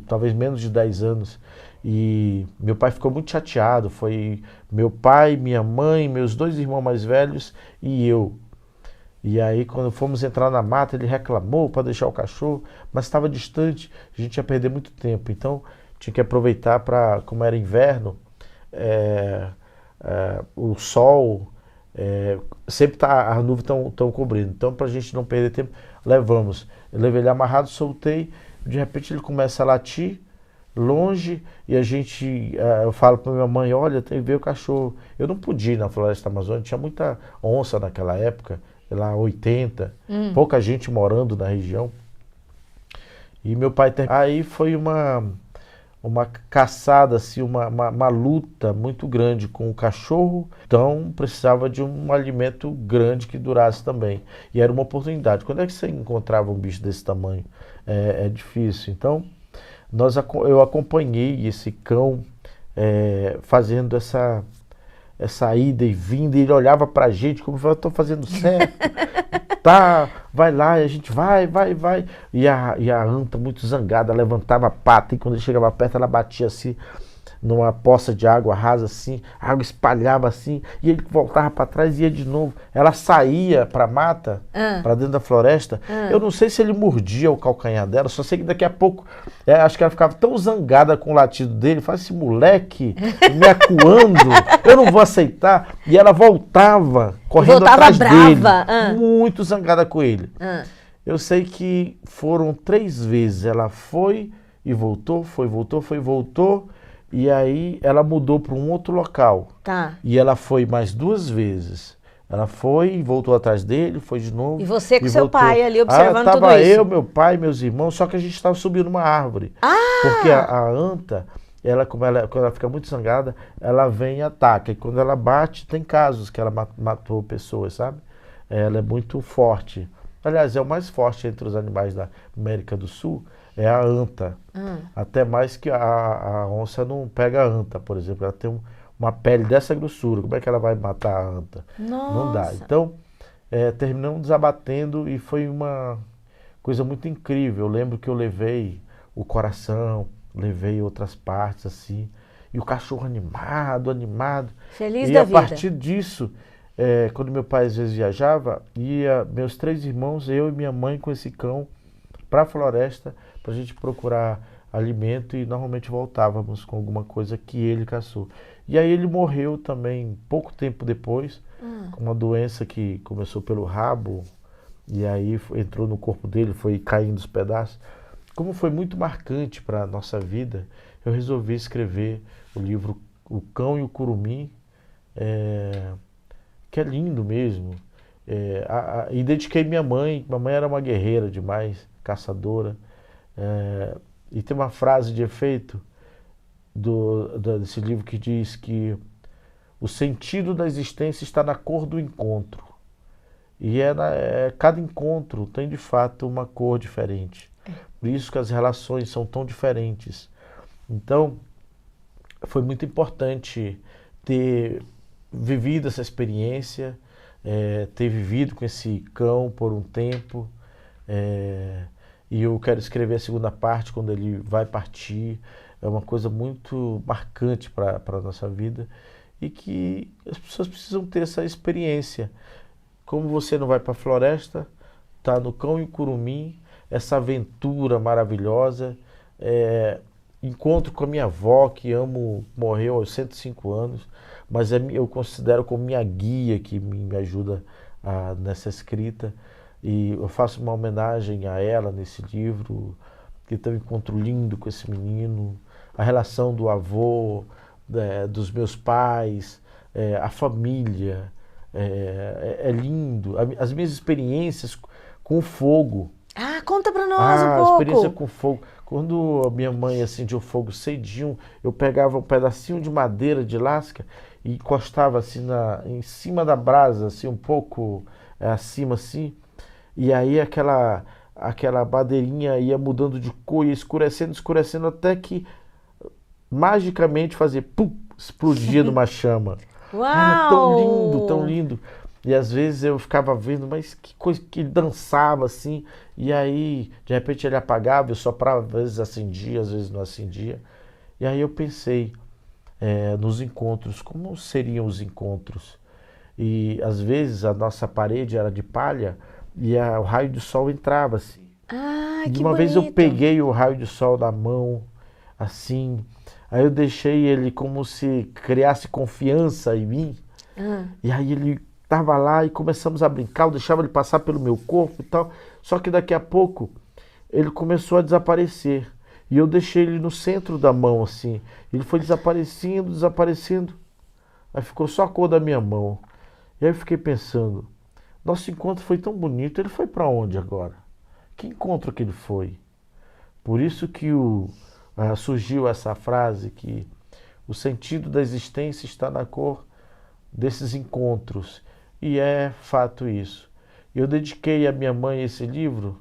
talvez menos de 10 anos. E meu pai ficou muito chateado. Foi meu pai, minha mãe, meus 2 irmãos mais velhos e eu. E aí, quando fomos entrar na mata, ele reclamou para deixar o cachorro, mas estava distante, a gente ia perder muito tempo. Então, tinha que aproveitar para, como era inverno, o sol, sempre as nuvens estão cobrindo. Então, para a gente não perder tempo, levamos. Eu levei ele amarrado, soltei, de repente ele começa a latir, longe, e eu falo para minha mãe, olha, tem que ver o cachorro. Eu não podia ir na floresta amazônica, tinha muita onça naquela época, lá 80, pouca gente morando na região. E meu pai aí foi uma caçada, assim, uma luta muito grande com o cachorro. Então precisava de um alimento grande que durasse também. E era uma oportunidade. Quando é que você encontrava um bicho desse tamanho? É difícil. Então eu acompanhei esse cão fazendo essa ida e vinda, e ele olhava pra gente como eu estou fazendo certo, tá, vai lá, e a gente vai, e a anta muito zangada, levantava a pata, e quando ele chegava perto ela batia assim, numa poça de água rasa assim, a água espalhava assim, e ele voltava para trás e ia de novo. Ela saía para a mata, para dentro da floresta. Eu não sei se ele mordia o calcanhar dela, só sei que daqui a pouco, acho que ela ficava tão zangada com o latido dele, faz esse moleque me acuando, eu não vou aceitar. E ela voltava correndo atrás brava. dele, muito zangada com ele. Eu sei que foram 3 vezes, ela foi e voltou, voltou. E aí ela mudou para um outro local. Tá. E ela foi mais 2 vezes. Ela foi e voltou atrás dele, foi de novo. E você com seu pai ali observando tudo isso? Tava eu, meu pai, meus irmãos, só que a gente estava subindo uma árvore. Porque a anta, quando ela fica muito zangada, ela vem e ataca. E quando ela bate, tem casos que ela matou pessoas, sabe? Ela é muito forte. Aliás, é o mais forte entre os animais da América do Sul. é a anta. Até mais que a onça não pega a anta, por exemplo. Ela tem uma pele dessa grossura. Como é que ela vai matar a anta? Não dá. Nossa. Então, terminamos desabatendo e foi uma coisa muito incrível. Eu lembro que eu levei o coração, levei outras partes assim. E o cachorro animado, animado. Feliz E da a vida. partir disso, quando meu pai às vezes viajava, ia meus 3 irmãos, eu e minha mãe com esse cão para a floresta para a gente procurar alimento e normalmente voltávamos com alguma coisa que ele caçou. E aí ele morreu também pouco tempo depois, com uma doença que começou pelo rabo e aí entrou no corpo dele, foi caindo os pedaços. Como foi muito marcante para a nossa vida, eu resolvi escrever o livro O Cão e o Curumim, que é lindo mesmo. E dediquei minha mãe era uma guerreira demais, caçadora. E tem uma frase de efeito desse livro que diz que o sentido da existência está na cor do encontro. E cada encontro tem de fato uma cor diferente. Por isso que as relações são tão diferentes. Então, foi muito importante ter vivido essa experiência, ter vivido com esse cão por um tempo. E eu quero escrever a segunda parte quando ele vai partir. É uma coisa muito marcante para a nossa vida e que as pessoas precisam ter essa experiência. Como você não vai para a floresta, tá no Cão e o Curumim, essa aventura maravilhosa. Encontro com a minha avó, que morreu aos 105 anos, mas eu considero como minha guia, que me ajuda nessa escrita. E eu faço uma homenagem a ela nesse livro, que tem um encontro lindo com esse menino, a relação do avô, dos meus pais, a família, é lindo. As minhas experiências com o fogo. Conta pra nós um pouco. A experiência com fogo. Quando a minha mãe acendia o fogo cedinho, eu pegava um pedacinho de madeira de lasca e encostava assim em cima da brasa, assim, um pouco acima assim. E aí aquela madeirinha ia mudando de cor, ia escurecendo, até que magicamente fazia pum, explodia numa chama. Uau! Era tão lindo, tão lindo. E às vezes eu ficava vendo, mas que coisa que ele dançava assim. E aí, de repente ele apagava, eu soprava, às vezes acendia, às vezes não acendia. E aí eu pensei nos encontros, como seriam os encontros? E às vezes a nossa parede era de palha e o raio do sol entrava assim. Que de uma bonito. vez eu peguei o raio de sol na mão, assim, aí eu deixei ele como se criasse confiança em mim. E aí ele estava lá e começamos a brincar, eu deixava ele passar pelo meu corpo e tal. Só que daqui a pouco ele começou a desaparecer. E eu deixei ele no centro da mão, assim. Ele foi desaparecendo, desaparecendo. Aí ficou só a cor da minha mão. E aí eu fiquei pensando, nosso encontro foi tão bonito, ele foi para onde agora? Que encontro que ele foi? Por isso que surgiu essa frase que o sentido da existência está na cor desses encontros. E é fato isso. Eu dediquei à minha mãe esse livro,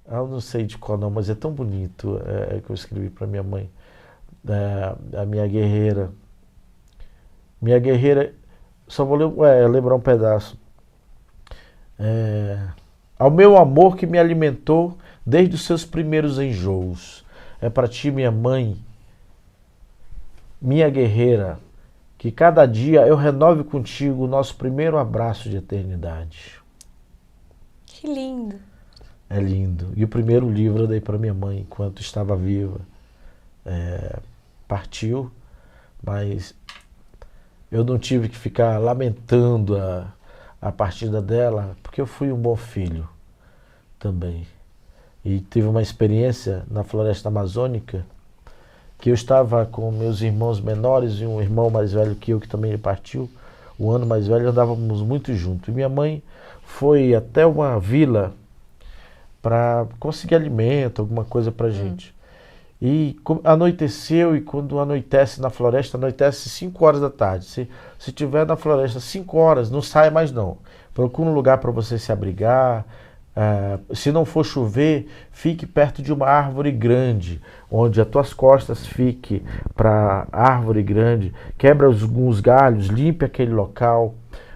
eu não sei de qual não, mas é tão bonito que eu escrevi para minha mãe, a minha guerreira. Minha guerreira, só vou lembrar um pedaço. Ao meu amor que me alimentou desde os seus primeiros enjoos. É para ti, minha mãe, minha guerreira, que cada dia eu renove contigo o nosso primeiro abraço de eternidade. Que lindo. É lindo. E o primeiro livro eu dei para minha mãe enquanto estava viva. Partiu, mas eu não tive que ficar lamentando a partida dela, porque eu fui um bom filho também. E tive uma experiência na floresta amazônica, que eu estava com meus irmãos menores e um irmão mais velho que eu, que também partiu, um ano mais velho, andávamos muito juntos. E minha mãe foi até uma vila para conseguir alimento, alguma coisa para gente. E anoiteceu, e quando anoitece na floresta, anoitece 5 horas da tarde. Se estiver na floresta 5 horas, não saia mais não. Procura um lugar para você se abrigar, Se não for chover, fique perto de uma árvore grande, onde as tuas costas fiquem para a árvore grande, quebra alguns galhos, limpe aquele local.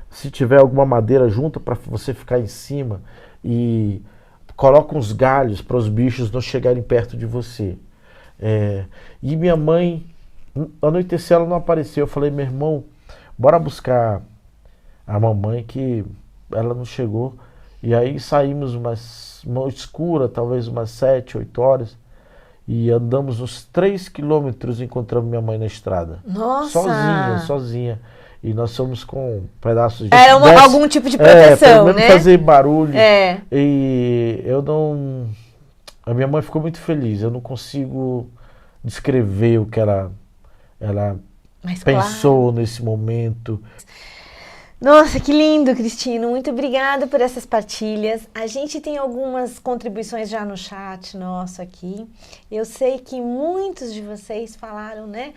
Se tiver alguma madeira junto para você ficar em cima e coloca uns galhos para os bichos não chegarem perto de você. E minha mãe, anoiteceu, ela não apareceu. Eu falei, meu irmão, bora buscar a mamãe, que ela não chegou. E aí saímos uma escura, talvez umas 7, 8 horas, e andamos uns 3 quilômetros e encontramos minha mãe na estrada. Nossa! Sozinha. E nós fomos com pedaços de... Era algum tipo de proteção, pelo menos né? fazer barulho. É. E eu não... A minha mãe ficou muito feliz. Eu não consigo descrever o que ela Mas pensou nesse momento. Nossa, que lindo, Cristino. Muito obrigada por essas partilhas. A gente tem algumas contribuições já no chat nosso aqui. Eu sei que muitos de vocês falaram, né?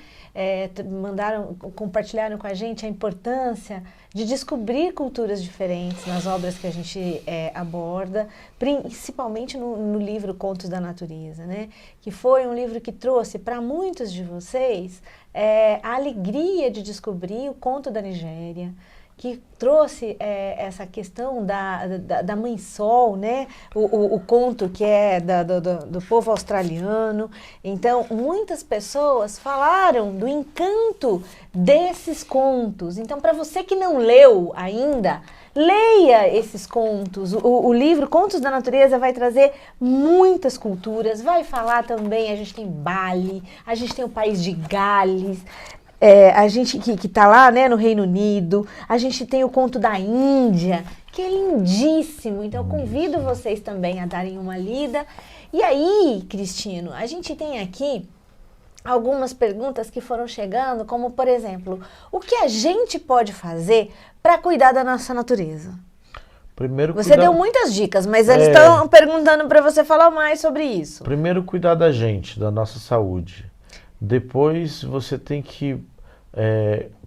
Compartilharam com a gente a importância de descobrir culturas diferentes nas obras que a gente aborda, principalmente no livro Contos da Natureza, né? Que foi um livro que trouxe para muitos de vocês a alegria de descobrir o conto da Nigéria, que trouxe essa questão da Mãe Sol, né? O conto que é do povo australiano. Então, muitas pessoas falaram do encanto desses contos. Então, para você que não leu ainda, leia esses contos. O livro Contos da Natureza vai trazer muitas culturas, vai falar também, a gente tem Bali, a gente tem o país de Gales, a gente que está lá, né, no Reino Unido, a gente tem o conto da Índia, que é lindíssimo. Então, eu convido vocês também a darem uma lida. E aí, Cristino, a gente tem aqui algumas perguntas que foram chegando, como, por exemplo, o que a gente pode fazer para cuidar da nossa natureza? Primeiro, você deu muitas dicas, mas eles estão perguntando para você falar mais sobre isso. Primeiro, cuidar da gente, da nossa saúde. Depois, você tem que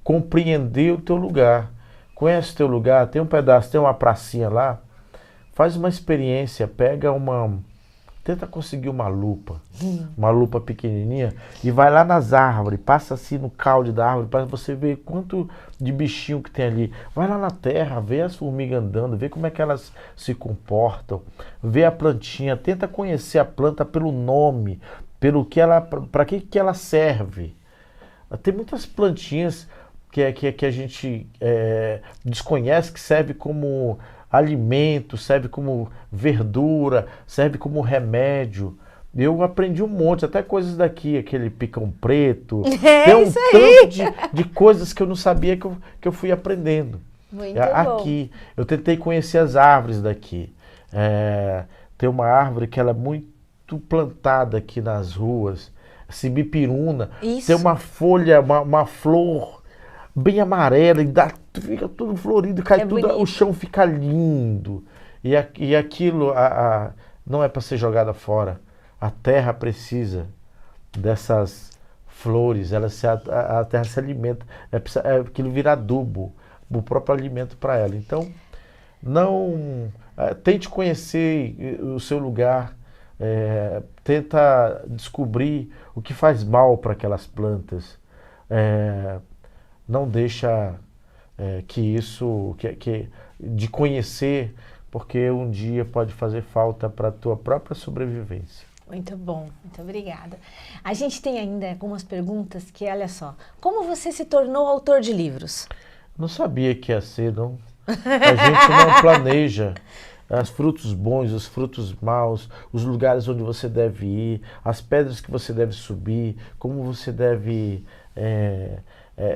compreender o teu lugar. Conhece o teu lugar, tem um pedaço, tem uma pracinha lá, faz uma experiência, tenta conseguir uma lupa pequenininha e vai lá nas árvores, passa assim no caule da árvore para você ver quanto de bichinho que tem ali. Vai lá na terra, vê as formigas andando, vê como é que elas se comportam, vê a plantinha, tenta conhecer a planta pelo nome, para que ela serve. Tem muitas plantinhas que a gente desconhece, que serve como alimento, serve como verdura, serve como remédio. Eu aprendi um monte, até coisas daqui, aquele picão preto. Tem um tanto de coisas que eu não sabia que eu fui aprendendo. Muito aqui, eu tentei conhecer as árvores daqui. Tem uma árvore que ela é muito plantada aqui nas ruas, Sibipiruna. Isso. Tem uma folha, uma flor bem amarela e fica tudo florido, cai tudo, bonito. O chão fica lindo. E aquilo não é para ser jogada fora. A terra precisa dessas flores, a terra se alimenta, aquilo vira adubo, o próprio alimento para ela. Então, tente conhecer o seu lugar, tenta descobrir o que faz mal para aquelas plantas. Não deixa de conhecer, porque um dia pode fazer falta para a tua própria sobrevivência. Muito bom, muito obrigada. A gente tem ainda algumas perguntas que, olha só, como você se tornou autor de livros? Não sabia que ia ser, não. A gente não planeja os frutos bons, os frutos maus, os lugares onde você deve ir, as pedras que você deve subir, como você deve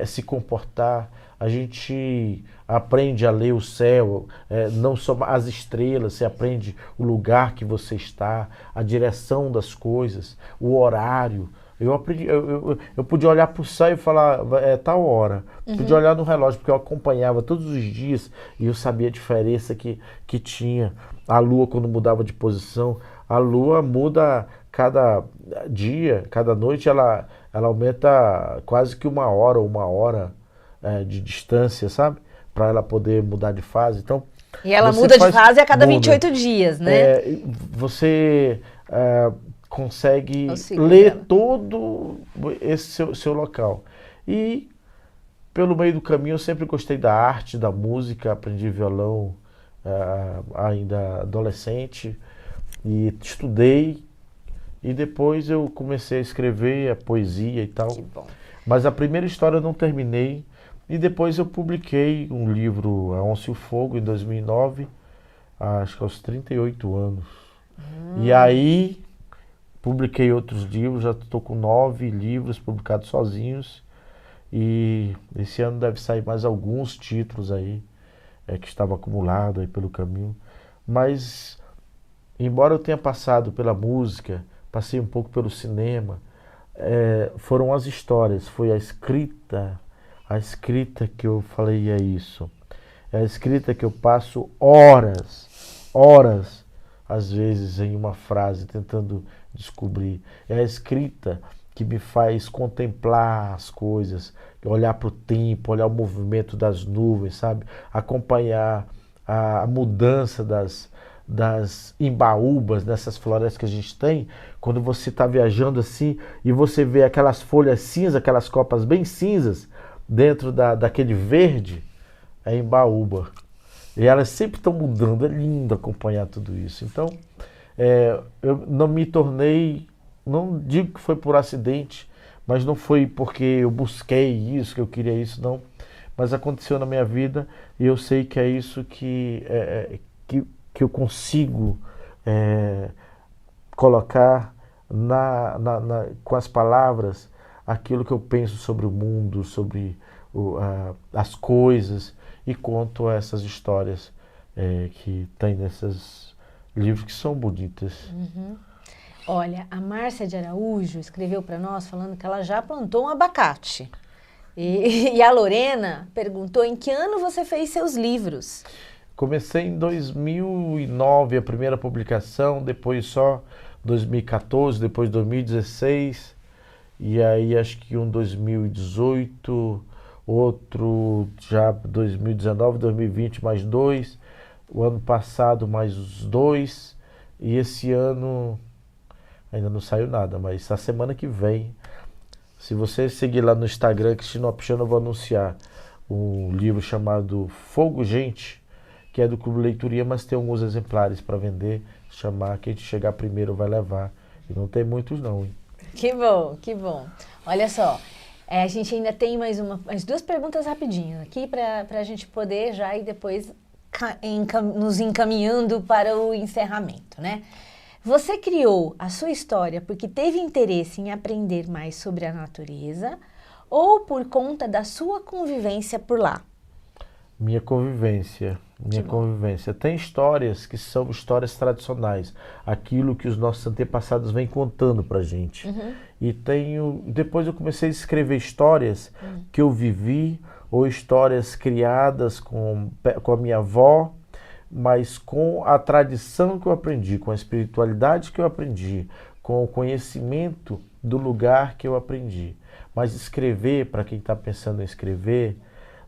se comportar. A gente aprende a ler o céu, não só as estrelas, você aprende o lugar que você está, a direção das coisas, o horário. Eu aprendi, eu podia olhar para o céu e falar, tal hora. Podia olhar no relógio, porque eu acompanhava todos os dias e eu sabia a diferença que tinha. A lua, quando mudava de posição, a lua muda cada dia, cada noite, ela aumenta quase que uma hora de distância, sabe? Para ela poder mudar de fase. Então, E ela Você muda de faz- fase a cada muda. 28 dias, né? Você consegue É o ciclo ler dela. todo esse seu local. E pelo meio do caminho eu sempre gostei da arte, da música, aprendi violão ainda adolescente e estudei. E depois eu comecei a escrever a poesia e tal. Que bom. Mas a primeira história eu não terminei. E depois eu publiquei um livro, A Onça e o Fogo, em 2009, acho que aos 38 anos. E aí publiquei outros livros, já estou com 9 livros publicados sozinhos. E esse ano deve sair mais alguns títulos aí, que estavam acumulados aí pelo caminho. Mas, embora eu tenha passado pela música, passei um pouco pelo cinema, foram as histórias, foi a escrita que eu falei, é isso. É a escrita que eu passo horas, às vezes, em uma frase, tentando descobrir. É a escrita que me faz contemplar as coisas, olhar para o tempo, olhar o movimento das nuvens, sabe? Acompanhar a mudança das embaúbas, dessas florestas que a gente tem, quando você está viajando assim e você vê aquelas folhas cinzas, aquelas copas bem cinzas, dentro daquele verde, é embaúba. E elas sempre estão mudando, é lindo acompanhar tudo isso. Então, eu não me tornei, não digo que foi por acidente, mas não foi porque eu busquei isso, que eu queria isso, não. Mas aconteceu na minha vida e eu sei que é isso que eu consigo colocar com as palavras aquilo que eu penso sobre o mundo, sobre as coisas, e conto essas histórias que tem nesses livros que são bonitas. Olha, a Márcia de Araújo escreveu para nós falando que ela já plantou um abacate. E a Lorena perguntou em que ano você fez seus livros. Comecei em 2009 a primeira publicação, depois só 2014, depois 2016, e aí acho que um 2018, outro já 2019, 2020 mais 2, o ano passado mais os 2, e esse ano ainda não saiu nada, mas a semana que vem, se você seguir lá no Instagram, Cristina Wapichana, eu vou anunciar um livro chamado Fogo Gente, que é do Clube Leituria, mas tem alguns exemplares para vender, chamar, quem chegar primeiro vai levar. E não tem muitos não, hein? Que bom, que bom. Olha só, a gente ainda tem mais duas perguntas rapidinho aqui para a gente poder já ir depois nos encaminhando para o encerramento, né? Você criou a sua história porque teve interesse em aprender mais sobre a natureza ou por conta da sua convivência por lá? Minha convivência. Tem histórias que são histórias tradicionais, aquilo que os nossos antepassados vêm contando pra gente. E depois eu comecei a escrever histórias que eu vivi, ou histórias criadas com a minha avó, mas com a tradição que eu aprendi, com a espiritualidade que eu aprendi, com o conhecimento do lugar que eu aprendi. Mas escrever, para quem está pensando em escrever,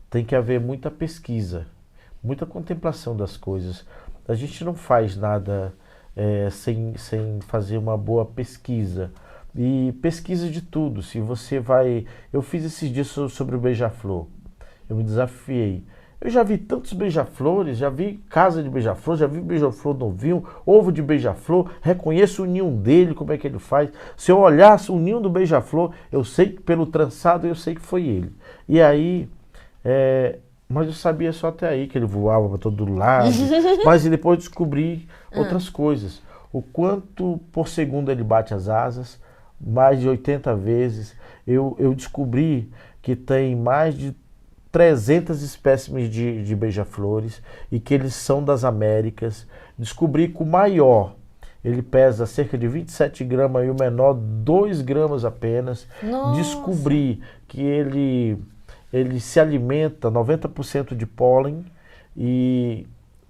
tem que haver muita pesquisa, muita contemplação das coisas. A gente não faz nada sem fazer uma boa pesquisa. E pesquisa de tudo. Se você vai... Eu fiz esses dias sobre o beija-flor. Eu me desafiei. Eu já vi tantos beija-flores, já vi casa de beija-flor, já vi beija-flor novinho, ovo de beija-flor, reconheço o ninho dele, como é que ele faz. Se eu olhasse o ninho do beija-flor, eu sei que pelo trançado, eu sei que foi ele. E aí... mas eu sabia só até aí que ele voava para todo lado, mas depois descobri outras coisas. O quanto por segundo ele bate as asas, mais de 80 vezes. Eu descobri que tem mais de 300 espécimes de beija-flores e que eles são das Américas. Descobri que o maior, ele pesa cerca de 27 gramas e o menor 2 gramas apenas. Nossa. Descobri que ele se alimenta 90% de pólen e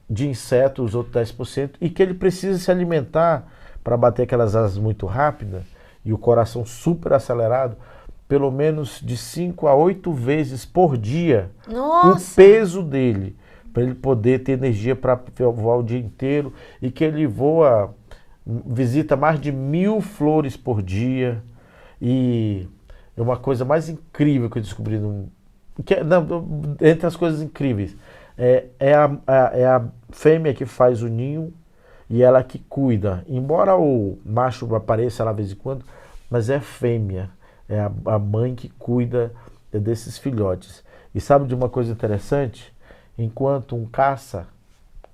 de insetos, os outros 10%, e que ele precisa se alimentar para bater aquelas asas muito rápidas e o coração super acelerado, pelo menos de 5 a 8 vezes por dia. Nossa. O peso dele. para ele poder ter energia para voar o dia inteiro, e que ele voa, visita mais de 1000 flores por dia. E é uma coisa mais incrível que eu descobri, entre as coisas incríveis, é a fêmea que faz o ninho e ela que cuida. Embora o macho apareça lá de vez em quando, mas é fêmea, é a mãe que cuida desses filhotes. E sabe de uma coisa interessante? Enquanto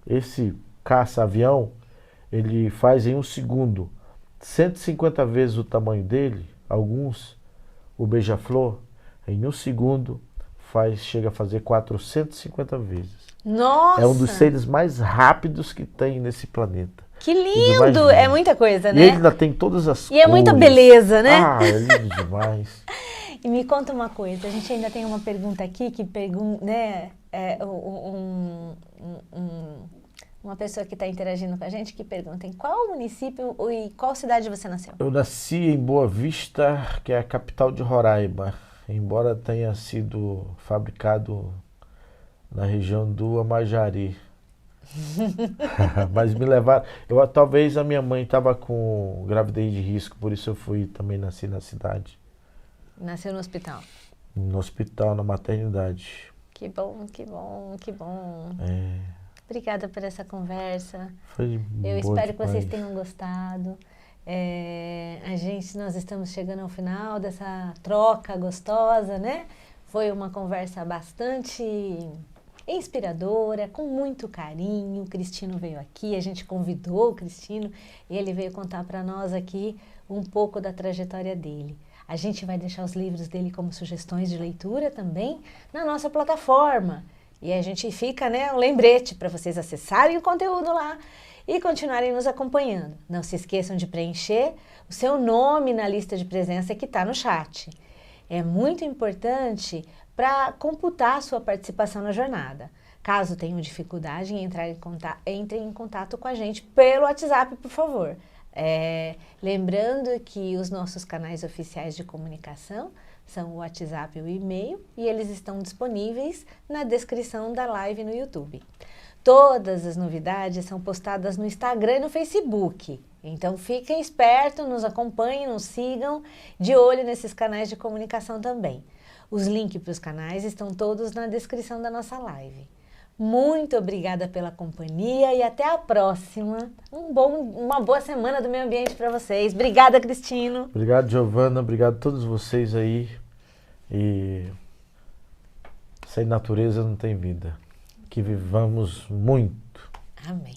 esse caça-avião, ele faz em um segundo 150 vezes o tamanho dele, o beija-flor, em um segundo chega a fazer 450 vezes. Nossa! É um dos seres mais rápidos que tem nesse planeta. Que lindo! É muita coisa, né? E ele ainda tem todas as cores. E é muita beleza, né? Ah, é lindo demais. E me conta uma coisa, a gente ainda tem uma pergunta aqui que né, uma pessoa que está interagindo com a gente que pergunta em qual município e qual cidade você nasceu? Eu nasci em Boa Vista, que é a capital de Roraima, embora tenha sido fabricado na região do Amajari. Mas me levaram. Talvez a minha mãe estava com gravidez de risco, por isso eu também nasci na cidade. Nasceu no hospital? No hospital, na maternidade. Que bom, que bom, que bom. É. Obrigada por essa conversa. Foi Eu espero que vocês demais. tenham gostado. Nós estamos chegando ao final dessa troca gostosa, né? Foi uma conversa bastante inspiradora, com muito carinho. O Cristino veio aqui, a gente convidou o Cristino e ele veio contar para nós aqui um pouco da trajetória dele. A gente vai deixar os livros dele como sugestões de leitura também na nossa plataforma. E a gente fica, né, um lembrete para vocês acessarem o conteúdo lá e continuarem nos acompanhando. Não se esqueçam de preencher o seu nome na lista de presença que está no chat. É muito importante para computar a sua participação na jornada. Caso tenham dificuldade em entrem em contato com a gente pelo WhatsApp, por favor. Lembrando que os nossos canais oficiais de comunicação são o WhatsApp e o e-mail, e eles estão disponíveis na descrição da live no YouTube. Todas as novidades são postadas no Instagram e no Facebook. Então fiquem espertos, nos acompanhem, nos sigam, de olho nesses canais de comunicação também. Os links para os canais estão todos na descrição da nossa live. Muito obrigada pela companhia e até a próxima. Uma boa semana do meio ambiente para vocês. Obrigada, Cristino. Obrigado, Giovana. Obrigado a todos vocês aí. E sem natureza não tem vida. Que vivamos muito. Amém.